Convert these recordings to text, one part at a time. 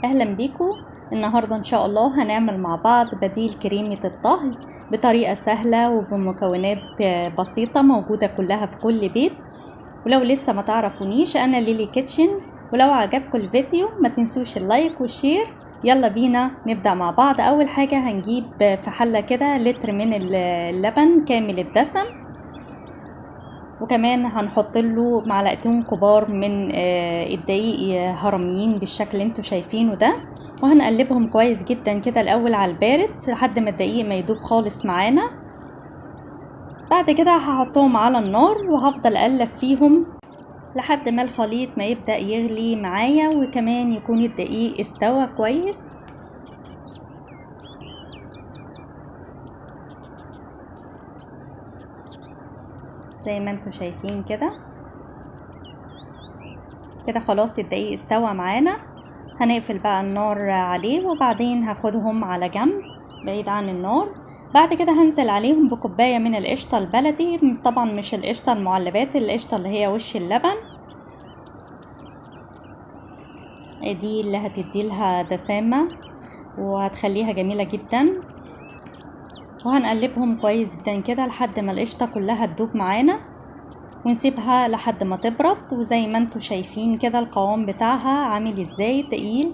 اهلا بيكم. النهاردة ان شاء الله هنعمل مع بعض بديل كريمة الطهي بطريقة سهلة وبمكونات بسيطة موجودة كلها في كل بيت. ولو لسه ما تعرفونيش انا ليلي كيتشن، ولو عجبكم الفيديو ما تنسوش اللايك والشير. يلا بينا نبدأ مع بعض. اول حاجة هنجيب في حلة كده لتر من اللبن كامل الدسم، وكمان هنحط له معلقتين كبار من الدقيق هرميين بالشكل اللي انتوا شايفينه ده، وهنقلبهم كويس جدا كده الاول على البارد لحد ما الدقيق ما يدوب خالص معانا. بعد كده هحطهم على النار وهفضل اقلب فيهم لحد ما الخليط ما يبدأ يغلي معايا، وكمان يكون الدقيق استوى كويس. زي ما انتوا شايفين كده خلاص الدقيق استوى معانا. هنقفل بقى النار عليه، وبعدين هاخدهم على جنب بعيد عن النار. بعد كده هنزل عليهم بكوباية من القشطة البلدي، طبعا مش القشطة المعلبات، القشطة اللي هي وش اللبن دي اللي هتديلها دسامة وهتخليها جميلة جدا. وهنقلبهم كويس جدا كده لحد ما القشطة كلها تدوب معانا، ونسيبها لحد ما تبرد. وزي ما انتوا شايفين كده القوام بتاعها عامل ازاي، تقيل.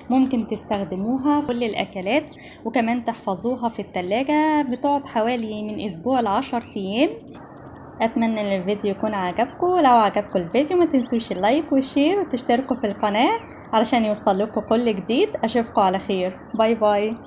ممكن تستخدموها في كل الاكلات، وكمان تحفظوها في التلاجة، بتقعد حوالي من اسبوع ل10 ايام. اتمنى ان الفيديو يكون عجبكم. لو عجبكم الفيديو ما تنسوش اللايك والشير وتشتركوا في القناة علشان يوصل لكم كل جديد. اشوفكم على خير. باي باي.